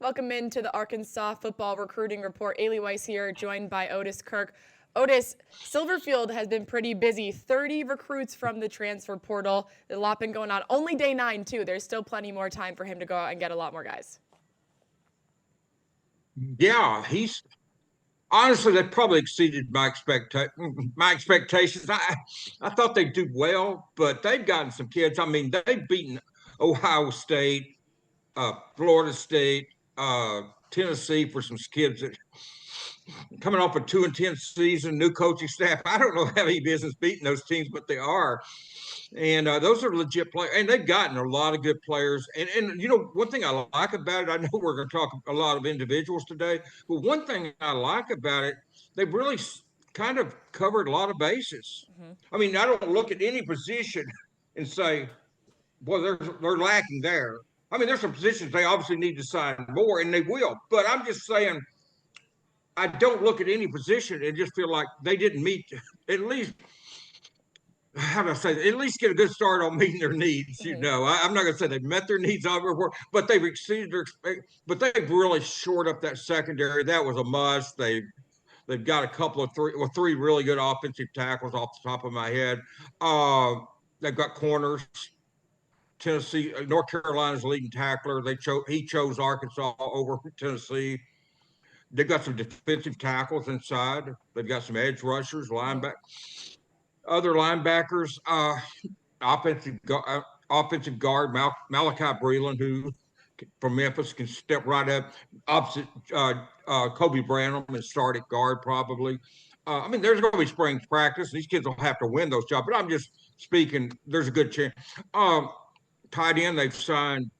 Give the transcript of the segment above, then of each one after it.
Welcome into the Arkansas Football Recruiting Report. Ailey Weiss here, joined by Otis Kirk. Otis, Silverfield has been pretty busy. 30 recruits from the transfer portal. A lot been going on. Only day 9, too. There's still plenty more time for him to go out and get a lot more guys. Yeah, he's honestly that probably exceeded my expectations. I thought they'd do well, but they've gotten some kids. I mean, they've beaten Ohio State, Florida State, Tennessee for some kids that coming off a 2-10 season, new coaching staff. I don't know have any business beating those teams, but they are. And those are legit players, and they've gotten a lot of good players. And you know, one thing I like about it, I know we're going to talk a lot of individuals today, but one thing I like about it, they've really kind of covered a lot of bases. I mean, I don't look at any position and say, "Boy, they're lacking there." I mean, there's some positions they obviously need to sign more, and they will. But I'm just saying, I don't look at any position and just feel like they didn't meet at least how do I say that? At least get a good start on meeting their needs. You know, I'm not going to say they've met their needs everywhere, but they've exceeded their. But they've really shored up that secondary. That was a must. They've got a couple of three really good offensive tackles off the top of my head. They've got corners. Tennessee, North Carolina's leading tackler. He chose Arkansas over Tennessee. They've got some defensive tackles inside. They've got some edge rushers, other linebackers, offensive guard Malachi Breland, who from Memphis can step right up opposite Kobe Branham and start at guard probably. I mean, there's going to be spring practice. These kids will have to win those jobs, but I'm just speaking. There's a good chance. Tight end, they've signed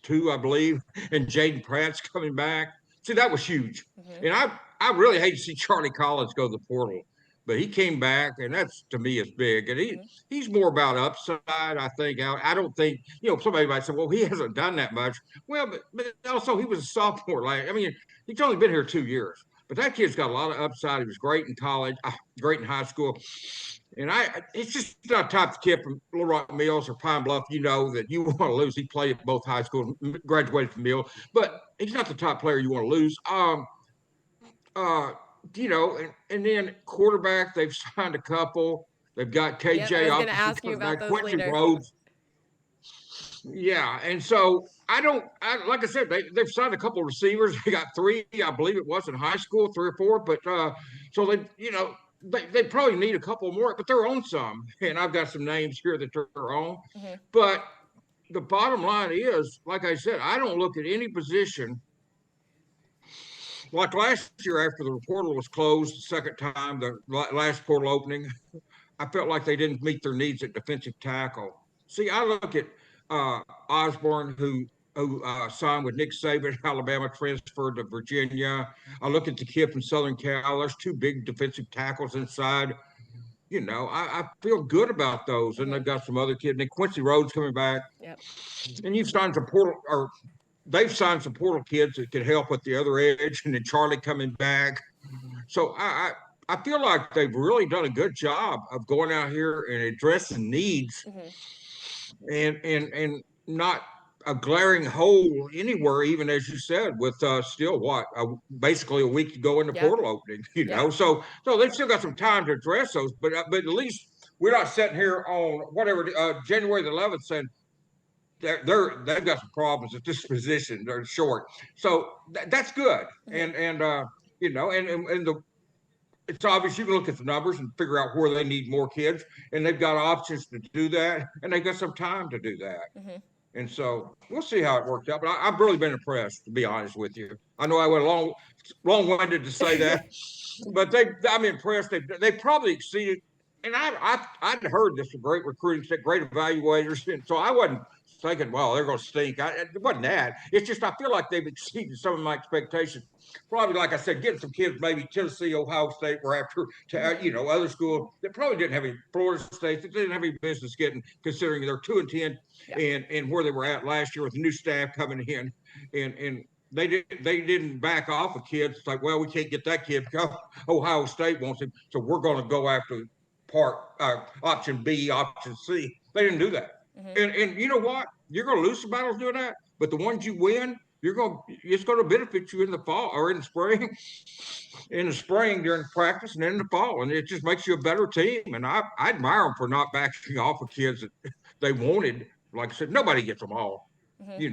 two, I believe, and Jaden Pratt's coming back. See, that was huge. And I really hate to see Charlie Collins go to the portal. But he came back, and that's to me is big. And he's more about upside, I think. I don't think, you know, somebody might say, well, he hasn't done that much. Well, but also he was a sophomore. I mean, he's only been here 2 years. But that kid's got a lot of upside. He was great in college, great in high school. And it's just not a type of kid from Little Rock Mills or Pine Bluff, you know, that you want to lose. He played at both high schools, graduated from Mill. But he's not the top player you want to lose. You know, and then quarterback, they've signed a couple. They've got KJ. I was going to ask you about those later. Rhodes. Yeah, and so like I said, they've signed a couple of receivers. They got 3, I believe it was in high school, 3 or 4. But so they, you know, they probably need a couple more, but they're on some. And I've got some names here that they're on. But the bottom line is, like I said, I don't look at any position. Like last year, after the portal was closed the second time, the last portal opening, I felt like they didn't meet their needs at defensive tackle. See, I look at Osborne, who signed with Nick Saban, Alabama, transferred to Virginia. I look at the kid from Southern Cal. There's 2 big defensive tackles inside. You know, I feel good about those. And they've got some other kids. And Quincy Rhodes coming back. Yep. And you've signed some portal or they've signed some portal kids that could help with the other edge, and then Charlie coming back. So I feel like they've really done a good job of going out here and addressing needs, and not a glaring hole anywhere. Even as you said, with still basically a week to go in the portal opening. You know, so they've still got some time to address those. But at least we're not sitting here on whatever January the 11th saying, they've got some problems at this position. They're short, so that's good. And you know, and it's obvious you can look at the numbers and figure out where they need more kids, and they've got options to do that, and they've got some time to do that. And so we'll see how it worked out. But I've really been impressed, to be honest with you. I know I went long-winded to say that, but I'm impressed. They probably exceeded. And I'd heard this from great recruiting, great evaluators, and so I wasn't thinking, well, they're going to stink. It wasn't that. It's just I feel like they've exceeded some of my expectations. Probably, like I said, getting some kids, maybe Tennessee, Ohio State, were after, you know, other schools that probably didn't have any, Florida State, that didn't have any business getting, considering they're 2-10 and where they were at last year with the new staff coming in. And they didn't back off of kids. It's like, well, we can't get that kid because Ohio State wants him, so we're going to go after option B, option C. They didn't do that. And you know what? You're going to lose some battles doing that, but the ones you win, it's going to benefit you in the fall or in the spring, during practice and in the fall, and it just makes you a better team. And I admire them for not backing off of kids that they wanted. Like I said, nobody gets them all. Hmm.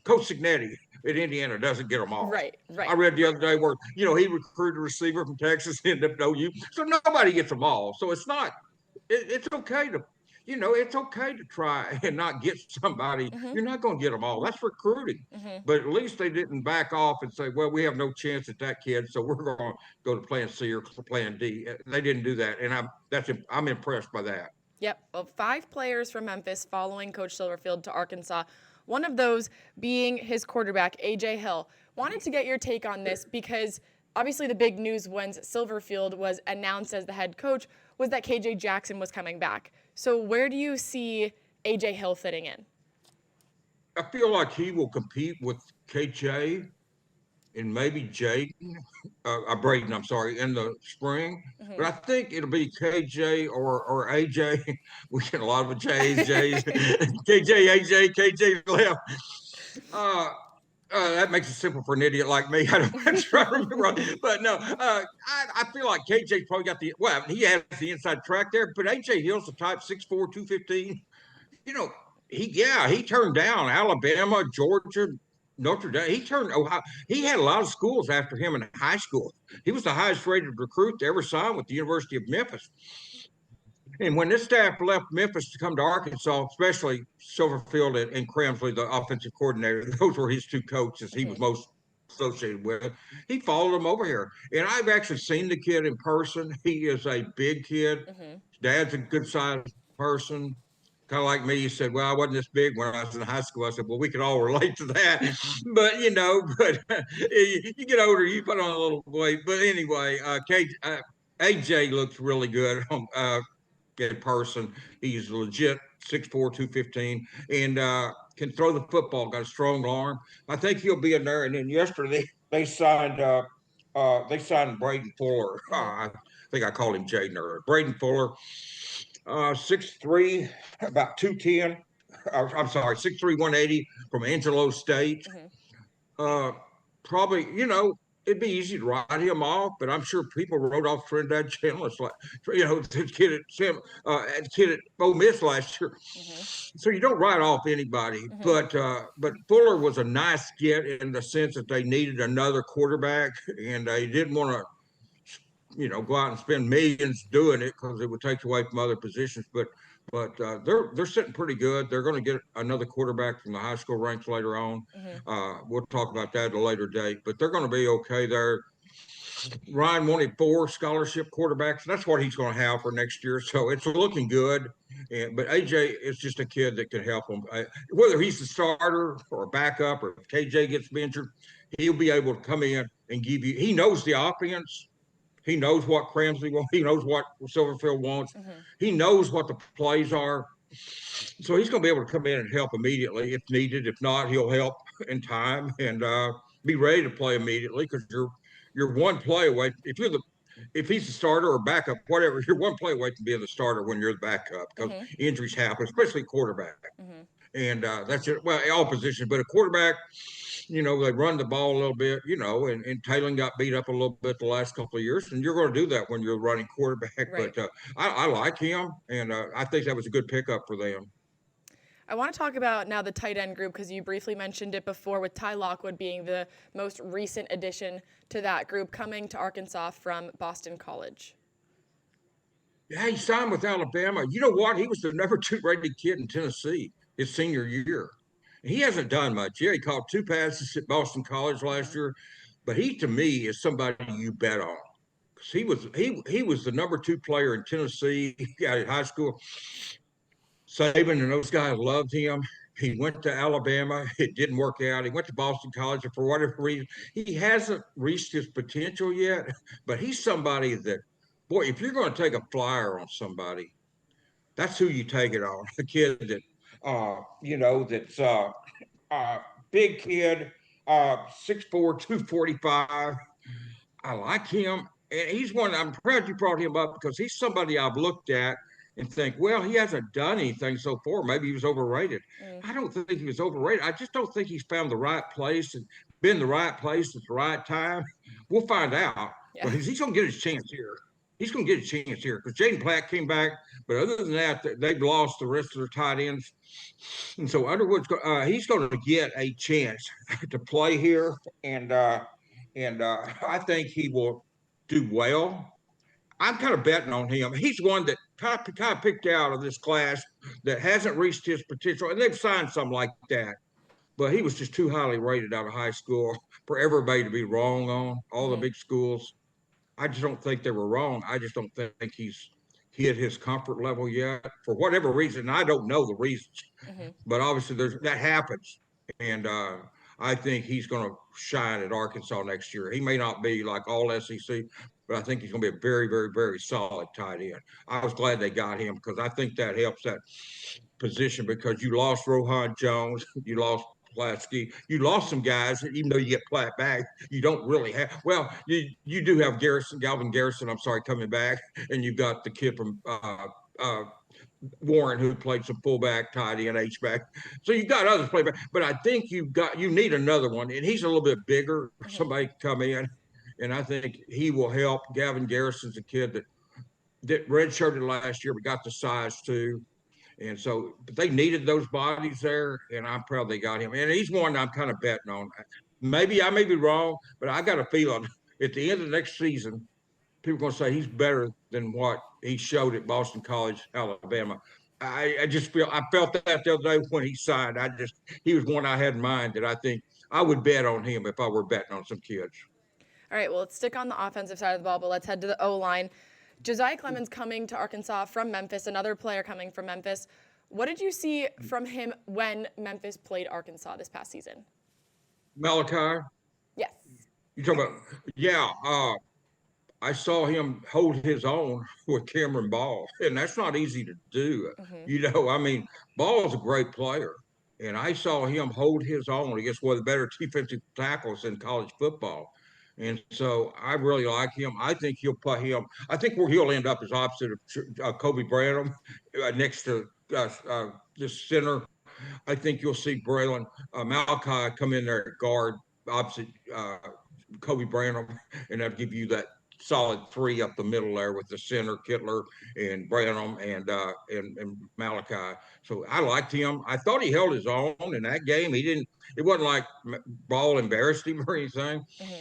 Coach Signetti at Indiana doesn't get them all. Right, I right. read the other day where he recruited a receiver from Texas, ended up OU, so nobody gets them all. So it's not. It's okay to it's okay to try and not get somebody. Hmm. You're not going to get them all. That's recruiting. Hmm. But at least they didn't back off and say, well, we have no chance at that kid, so we're going to go to plan C or plan D. They didn't do that, and I'm impressed by that. Yep. Well, 5 players from Memphis following Coach Silverfield to Arkansas. One of those being his quarterback, A.J. Hill. Wanted to get your take on this because obviously the big news when Silverfield was announced as the head coach was that K.J. Jackson was coming back. So where do you see A.J. Hill fitting in? I feel like he will compete with KJ and maybe Braden, I'm sorry, in the spring. Mm-hmm. But I think it'll be KJ or AJ. We get a lot of J's, KJ, AJ, KJ left. Uh, that makes it simple for an idiot like me. I don't try to remember, but no, I feel like KJ probably got he has the inside track there, but AJ Hill's the type 6'4", 215. You know, he turned down Alabama, Georgia, Notre Dame. He turned Ohio. He had a lot of schools after him in high school. He was the highest rated recruit to ever sign with the University of Memphis. And when this staff left Memphis to come to Arkansas, especially Silverfield and Cramsley, the offensive coordinator, those were his two coaches he was Mm-hmm. most associated with. He followed them over here. And I've actually seen the kid in person. He is a big kid. Mm-hmm. Dad's a good sized person. Kind of like me, he said, well, I wasn't this big when I was in high school. I said, well, we can all relate to that. But, you get older, you put on a little weight. But anyway, AJ looks really good in person. He's legit 6'4", 215, and can throw the football, got a strong arm. I think he'll be in there. And then yesterday they signed Braden Fuller. Mm-hmm. I think I called him Jaden earlier. Braden Fuller, 6'3", about 210. I'm sorry, 6'3", 180 from Angelo State. Mm-hmm. Uh, Probably, it'd be easy to write him off, but I'm sure people wrote off Trinidad Chandler, like, the kid at Ole Miss last year. Mm-hmm. So you don't write off anybody, Mm-hmm. but Fuller was a nice get in the sense that they needed another quarterback, and they didn't want to go out and spend millions doing it because it would take away from other positions. But they're sitting pretty good. They're going to get another quarterback from the high school ranks later on. Mm-hmm. We'll talk about that at a later date. But they're going to be okay there. Ryan wanted 4 scholarship quarterbacks. That's what he's going to have for next year. So it's looking good. But AJ is just a kid that can help him. Whether he's the starter or a backup or if KJ gets injured, he'll be able to come in and give you – he knows the offense. He knows what Cramsley wants. He knows what Silverfield wants. Mm-hmm. He knows what the plays are. So he's going to be able to come in and help immediately if needed. If not, he'll help in time and be ready to play immediately because you're one play away. If he's the starter or backup, whatever, you're one play away from being the starter when you're the backup because Mm-hmm. injuries happen, especially quarterback. Mm-hmm. And that's it. Well, all positions, but a quarterback, they run the ball a little bit, and Taylor got beat up a little bit the last couple of years, and you're going to do that when you're running quarterback. Right. But I like him, and I think that was a good pickup for them. I want to talk about now the tight end group because you briefly mentioned it before with Ty Lockwood being the most recent addition to that group coming to Arkansas from Boston College. Yeah, he signed with Alabama. You know what? He was the number 2 rated kid in Tennessee his senior year. He hasn't done much. Yeah, he caught 2 passes at Boston College last year, but he to me is somebody you bet on. He was the number 2 player in Tennessee out of high school. Saban and those guys loved him. He went to Alabama. It didn't work out. He went to Boston College, and for whatever reason, he hasn't reached his potential yet. But he's somebody that, boy, if you're going to take a flyer on somebody, that's who you take it on. A kid that, that's big kid, 6'4", 245. I like him. And he's one, I'm proud you brought him up because he's somebody I've looked at and think, well, he hasn't done anything so far. Maybe he was overrated. Mm, I don't think he was overrated. I just don't think he's found the right place and been the right place at the right time. We'll find out. yeah. But he's going to get his chance here. He's going to get a chance here because Jaden Platt came back. But other than that, they've lost the rest of their tight ends. And so Underwood's he's going to get a chance to play here. And I think he will do well. I'm kind of betting on him. He's one that kind of picked out of this class that hasn't reached his potential, and they've signed some like that. But he was just too highly rated out of high school for everybody to be wrong on all the Hmm. big schools. I just don't think they were wrong. I just don't think he's hit his comfort level yet for whatever reason. I don't know the reasons, Hmm. but obviously that happens, and I think he's going to shine at Arkansas next year. He may not be like all SEC, but I think he's going to be a very, very, very solid tight end. I was glad they got him because I think that helps that position because you lost Rohan Jones, you lost Pulaski, you lost some guys. Even though you get Platt back, you don't really have. Well, you do have Galvin Garrison. I'm sorry, coming back, and you've got the kid from uh, Warren, who played some fullback, tight end, H back. So you've got others play back, but I think you need another one, and he's a little bit bigger. Hmm. Somebody come in, and I think he will help. Gavin Garrison's a kid that redshirted last year, but got the size too. And so, but they needed those bodies there, and I'm proud they got him. And he's one I'm kind of betting on. Maybe I may be wrong, but I got a feeling at the end of the next season, people are going to say he's better than what he showed at Boston College, Alabama. I just I felt that the other day when he signed. He was one I had in mind that I think I would bet on him if I were betting on some kids. All right, well, let's stick on the offensive side of the ball, but let's head to the O line. Josiah Clemens coming to Arkansas from Memphis, another player coming from Memphis. What did you see from him when Memphis played Arkansas this past season? Malachi, Yes. you talking about? Yeah, I saw him hold his own with Cameron Ball, and that's not easy to do. Hmm. I mean, Ball is a great player, and I saw him hold his own against one of the better defensive tackles in college football. And so I really like him. I think he'll play him. I think where he'll end up is opposite of Kobe Branham, next to the center. I think you'll see Braylon Malachi come in there at guard opposite Kobe Branham, and that'll give you that solid three up the middle there with the center, Kittler and Branham and Malachi. So I liked him. I thought he held his own in that game. He didn't. It wasn't like Ball embarrassed him or anything. Hmm.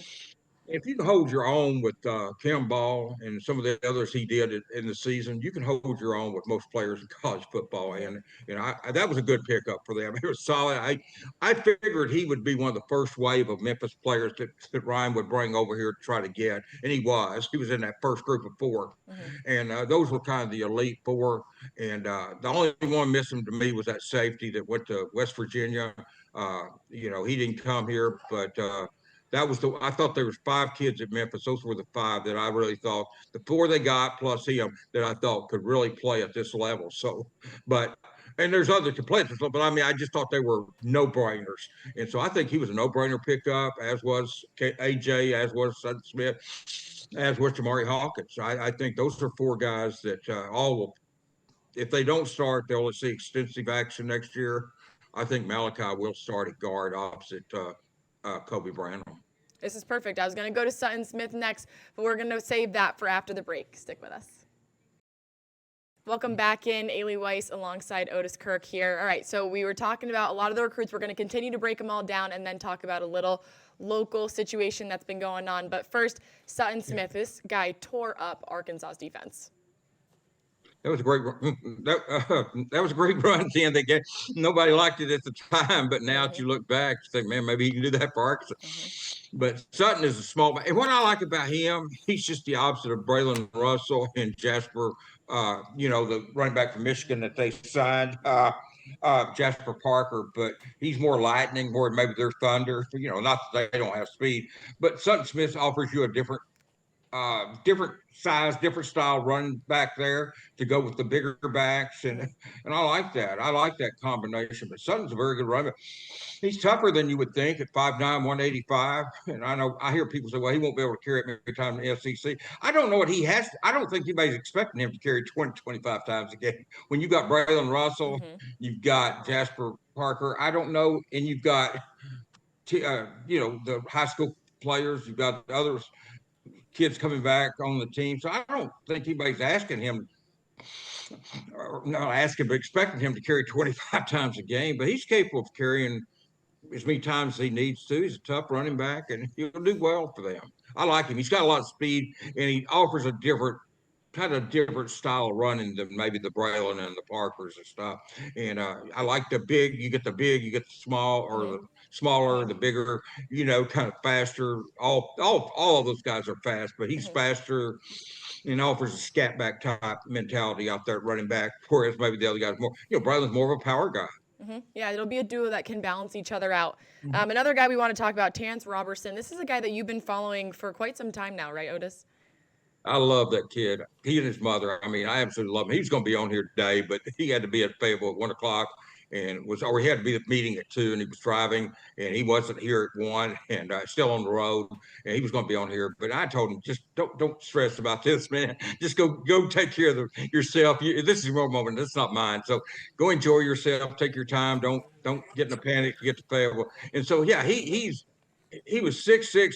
If you can hold your own with Kim Ball and some of the others he did in the season, you can hold your own with most players in college football. Hmm. And that was a good pickup for them. It was solid. I figured he would be one of the first wave of Memphis players that Ryan would bring over here to try to get, and he was. He was in that first group of four, Hmm. and those were kind of the elite four. And the only one missing to me was that safety that went to West Virginia. He didn't come here, but that was I thought there was five kids at Memphis. Those were the five that I really thought the four they got plus him that I thought could really play at this level. So, but and there's other competitors, but I mean, I just thought they were no brainers, and so I think he was a no brainer pickup, as was AJ, as was Sutton Smith, as was Jamari Hawkins. I think those are four guys that all will, if they don't start, they'll see extensive action next year. I think Malachi will start at guard opposite Kobe Branham. This is perfect. I was going to go to Sutton Smith next, but we're going to save that for after the break. Stick with us. Welcome back in. Ailey Weiss alongside Otis Kirk here. All right, so we were talking about a lot of the recruits. We're going to continue to break them all down and then talk about a little local situation that's been going on. But first, Sutton Smith, this guy tore up Arkansas's defense. That was a great that was a great run at the end of the game. Nobody liked it at the time, but now that you look back, you think, man, maybe he can do that for Arkansas. But Sutton is a small man. And what I like about him, he's just the opposite of Braylon Russell and Jasper, the running back from Michigan that they signed, Jasper Parker. But he's more lightning, more maybe they're thunder. Not that they don't have speed, but Sutton Smith offers you a different different size, different style running back there to go with the bigger backs, and I like that. I like that combination. But Sutton's a very good runner. He's tougher than you would think at 5'9", 185. And I know I hear people say, well, he won't be able to carry it every time in the SEC. I don't know what he has. I don't think anybody's expecting him to carry 20, 25 times a game. When you've got Braylon Russell, you've got Jasper Parker, I don't know, and you've got the high school players, you've got others kids coming back on the team. So I don't think anybody's asking him, or not asking, but expecting him to carry 25 times a game. But he's capable of carrying as many times as he needs to. He's a tough running back, and he'll do well for them. I like him. He's got a lot of speed, and he offers a different style of running than maybe the Braylon and the Parkers and stuff. And I like the big. You get the big, you get the small, or the smaller, the bigger. Kind of faster. All of those guys are fast, but he's faster and offers a scat back type mentality out there at running back, whereas maybe the other guys more. Braylon's more of a power guy. Yeah, it'll be a duo that can balance each other out. Another guy we want to talk about, Terrence Robertson. This is a guy that you've been following for quite some time now, right, Otis? I love that kid. He and his mother. I mean, I absolutely love him. He was going to be on here today, but he had to be at Fayetteville at 1:00, or he had to be at the meeting at 2:00, and he was driving, and he wasn't here at 1:00, and still on the road, and he was going to be on here. But I told him, just don't stress about this, man. Just go take care of yourself. This is your moment. This is not mine. So go enjoy yourself. Take your time. Don't get in a panic to get to Fayetteville. And so yeah, he was 6'6",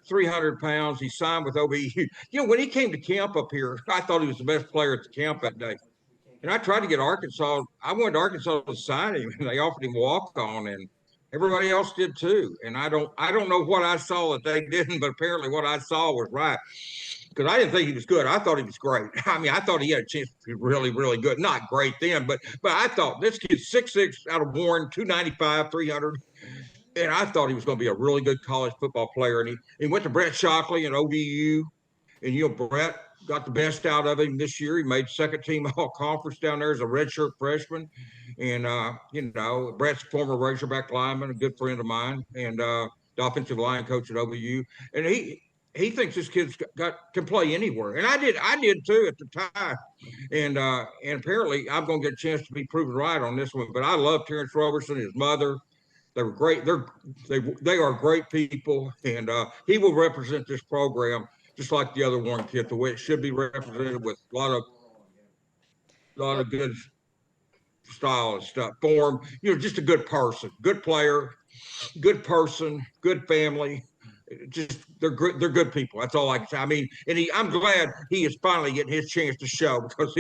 300 pounds. He signed with OBU. When he came to camp up here, I thought he was the best player at the camp that day. And I tried to get Arkansas. I wanted Arkansas to sign him, and they offered him walk on, and everybody else did too. And I don't know what I saw that they didn't, but apparently what I saw was right. Because I didn't think he was good. I thought he was great. I mean, I thought he had a chance to be really, really good. Not great then, but I thought this kid's 6'6" out of Warren, 295, 300. And I thought he was going to be a really good college football player. And he went to Brett Shockley and ODU. And, Brett got the best out of him this year. He made second team all conference down there as a redshirt freshman. And, Brett's former Razorback lineman, a good friend of mine, and the offensive line coach at ODU. And he thinks this kid's can play anywhere. And I did too at the time. And apparently I'm going to get a chance to be proven right on this one. But I love Terrence Robertson, his mother. They were great. They are great people, and he will represent this program just like the other one kid, the way it should be represented, with a lot of good style and stuff. Form, just a good person, good player, good person, good family. Just they're good people. That's all I can say. I mean, and I'm glad he is finally getting his chance to show, because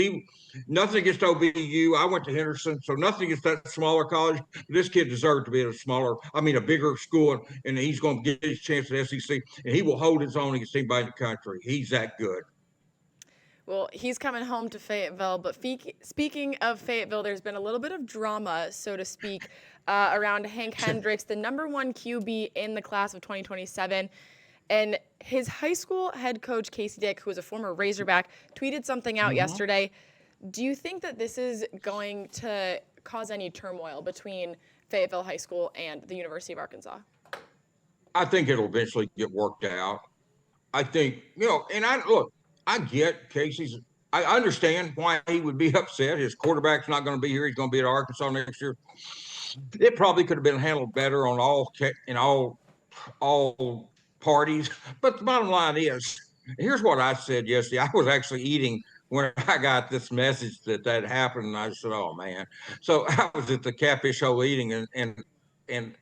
nothing against OBU. I went to Henderson, so nothing against that smaller college. This kid deserved to be at a bigger school, and he's going to get his chance at SEC, and he will hold his own against anybody in the country. He's that good. Well, he's coming home to Fayetteville, but speaking of Fayetteville, there's been a little bit of drama, so to speak, around Hank Hendricks, the number 1 QB in the class of 2027. And his high school head coach, Casey Dick, who was a former Razorback, tweeted something out yesterday. Do you think that this is going to cause any turmoil between Fayetteville High School and the University of Arkansas? I think it'll eventually get worked out. I think, I get Casey's. I understand why he would be upset. His quarterback's not going to be here. He's going to be at Arkansas next year. It probably could have been handled better on all parties. But the bottom line is, here's what I said yesterday. I was actually eating when I got this message that happened, and I said, "Oh man!" So I was at the Catfish Hole eating and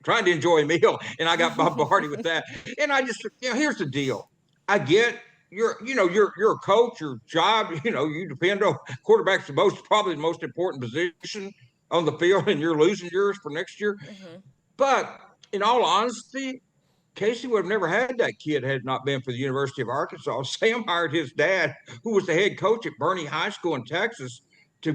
trying to enjoy a meal, and I got bombarded with that. And I just, here's the deal. I get. You're a coach. Your job, you depend on quarterback's probably the most important position on the field, and you're losing yours for next year. But in all honesty, Casey would have never had that kid had it not been for the University of Arkansas. Sam hired his dad, who was the head coach at Bernie High School in Texas, to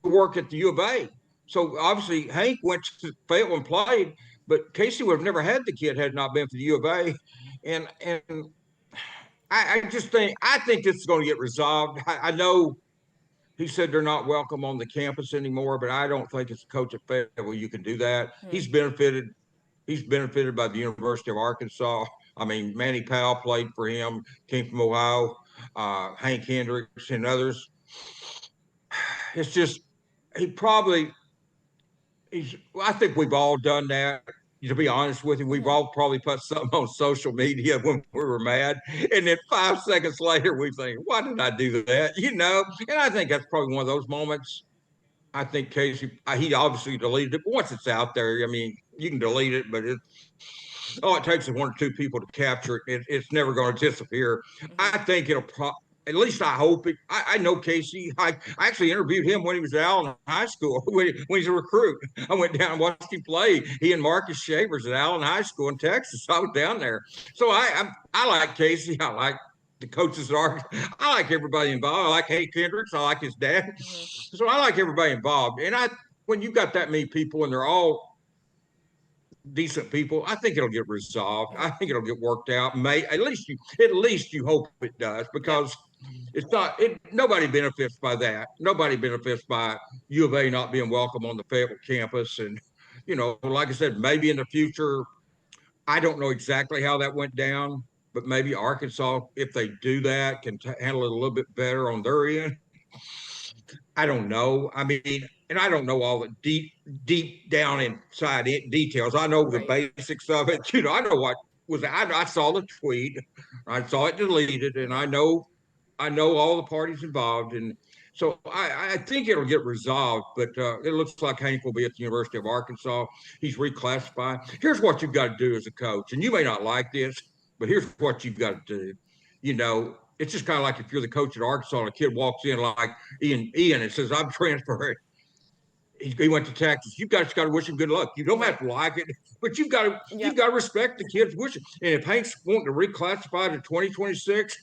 work at the U of A. So obviously Hank went to Fayetteville and played, but Casey would have never had the kid had it not been for the U of A. And I think this is going to get resolved. I know he said they're not welcome on the campus anymore, but I don't think as a coach at Fayetteville you can do that. He's benefited by the University of Arkansas I mean, Manny Powell played for him, came from Ohio, Hank Hendricks and others. It's just he probably I think we've all done that. To be honest with you, we've Mhm. all probably put something on social media when we were mad, and then 5 seconds later we think, "Why did I do that?" And I think that's probably one of those moments. I think Casey, he obviously deleted it, but once it's out there, I mean, you can delete it, but all it takes is one or two people to capture it. It's never going to disappear. Mhm. I think at least I hope it. I know Casey. I actually interviewed him when he was at Allen High School when he's a recruit. I went down and watched him play. He and Marcus Shavers at Allen High School in Texas. I was down there, so I like Casey. I like the coaches at Arkansas. I like everybody involved. I like Hank Kendricks. I like his dad. Mhm. So I like everybody involved. And when you've got that many people and they're all decent people, I think it'll get resolved. I Mhm. think it'll get worked out. At least you hope it does, Yep. because it's not it nobody benefits by that. Nobody benefits by U of A not being welcome on the Fayetteville campus. And like I said, maybe in the future, I don't know exactly how that went down, but maybe Arkansas, if they do that, can handle it a little bit better on their end. I don't know. I mean, and I don't know all the deep down inside details. I know the Right. basics of it. I know what was. I saw the tweet. I saw it deleted, and Mhm. I know all the parties involved, and so I think it'll get resolved. But it looks like Hank will be at the University of Arkansas. He's reclassified. Here's what you've got to do as a coach, and you may not like this, but here's what you've got to do. It's just kind of like if you're the coach at Arkansas and a kid walks in like Ian and says, "I'm transferring." He went to Texas. You've just got to wish him good luck. You don't have Right. to like it, but you've Yep. got to respect the kid's wishes. And if Hank's wanting to reclassify to 2026,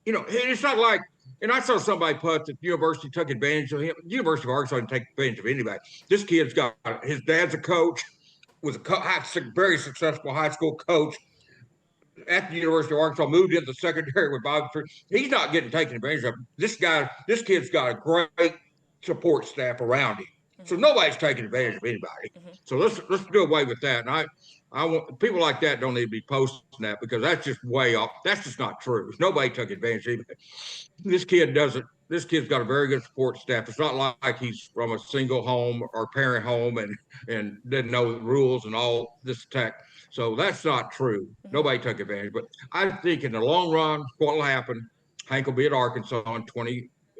it's not like. And I saw somebody put that the university took advantage of him. The University of Arkansas didn't take advantage of anybody. This kid's got his dad's a coach, was a very successful high school coach at the University of Arkansas, moved into the secondary with Bob. He's not getting taken advantage of. This kid's got a great support staff around him, so Mhm. nobody's taking advantage of anybody. Mhm. So let's do away with that. And I want people like that don't need to be posting that, because that's just way off. That's just not true. Nobody took advantage of anybody. This kid doesn't. This kid's got a very good support staff. It's not like he's from a single home or parent home and didn't know the rules and all this tech. So that's not true. Mhm. Nobody took advantage. But I think in the long run, what will happen? Hank will be at Arkansas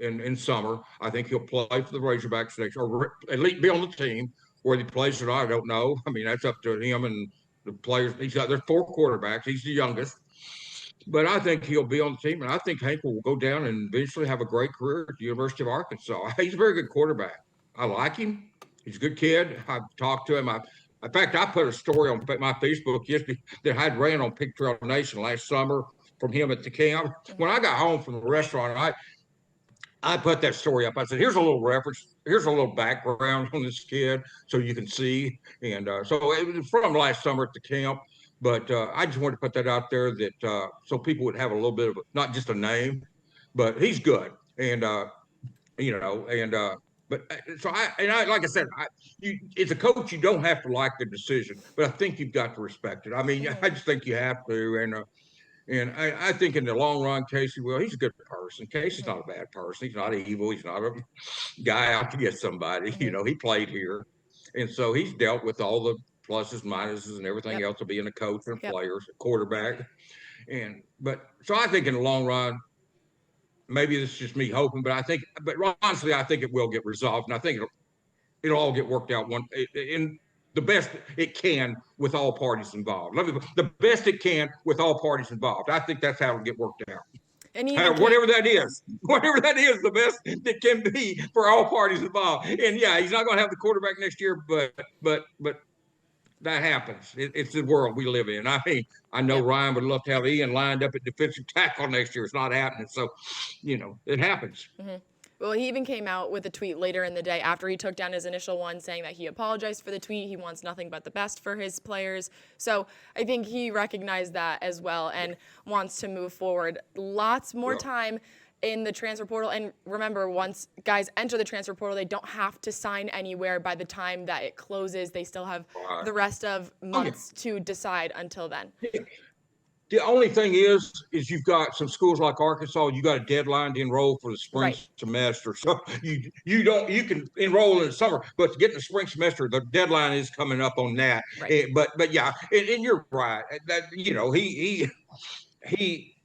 in summer. I think he'll play for the Razorbacks next, or at least be on the team. Where he plays or not, I don't know. I mean, that's up to him and the players. There's 4 quarterbacks. He's the youngest. But I think he'll be on the team, and I think Hank will go down and eventually have a great career at the University of Arkansas. He's a very good quarterback. I like him. He's a good kid. I've talked to him. In fact, I put a story on my Facebook yesterday that I'd ran on Pig Trail Nation last summer from him at the camp. When Mhm. I got home from the restaurant, I put that story up. I said, "Here's a little reference. Here's a little background on this kid, so you can see." And so it was from last summer at the camp. But I just wanted to put that out there that so people would have a little bit of not just a name, but he's good, and and but so I like I said, as a coach, you don't have to like the decision, but I think you've got to respect it. I mean, Mhm. I just think you have to, and I think in the long run, Casey, well, he's a good person. Casey's Mhm. not a bad person. He's not evil. He's not a guy out to get somebody. Mhm. He played here. And so he's dealt with all the pluses, minuses, and everything Yep. else of being a coach and a Yep. player, a quarterback. But so I think in the long run, maybe this is just me hoping, but honestly, I think it will get resolved. And I think it'll all get worked out in the best it can with all parties involved. The best it can with all parties involved. I think that's how it'll get worked out. And he even came. Whatever that is, whatever that is, the best that can be for all parties involved. And yeah, he's not going to have the quarterback next year, but that happens. It's the world we live in. I mean, I know Yep. Ryan would love to have Ian lined up at defensive tackle next year. It's not happening. So, it happens. Mhm. Well, he even came out with a tweet later in the day after he took down his initial one saying that he apologized for the tweet. He wants nothing but the best for his players. So I think he recognized that as well and wants to move forward. Lots more Well, time in the transfer portal. And remember, once guys enter the transfer portal, they don't have to sign anywhere by the time that it closes. They still have all right. the rest of Okay. months to decide until then. Yeah. The only thing is you've got some schools like Arkansas. You got a deadline to enroll for the spring Right. semester, so you can enroll in the summer, but to get in the spring semester, the deadline is coming up on that. Right. But yeah, and you're right. That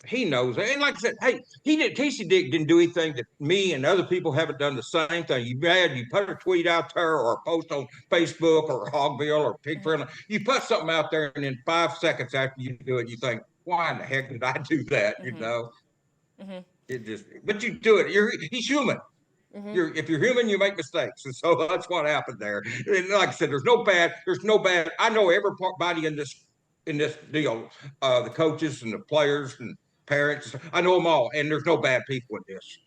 he knows. And like I said, hey, Casey Dick didn't do anything that me and other people haven't done the same thing. You put a tweet out there or a post on Facebook or Hogville or Pig Friendly. You put something out there, and then 5 seconds after you do it, you think, why in the heck did I do that? It just, but you do it. He's human. If you're human, you make mistakes, and so that's what happened there. And like I said, there's no bad. I know everybody in this deal, the coaches and the players and parents. I know them all, and there's no bad people in this.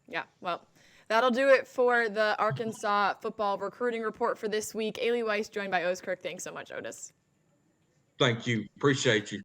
Yeah, well, that'll do it for the Arkansas football recruiting report for this week. Ailey Weiss joined by Otis Kirk. Thanks so much, Otis. Thank you. Appreciate you.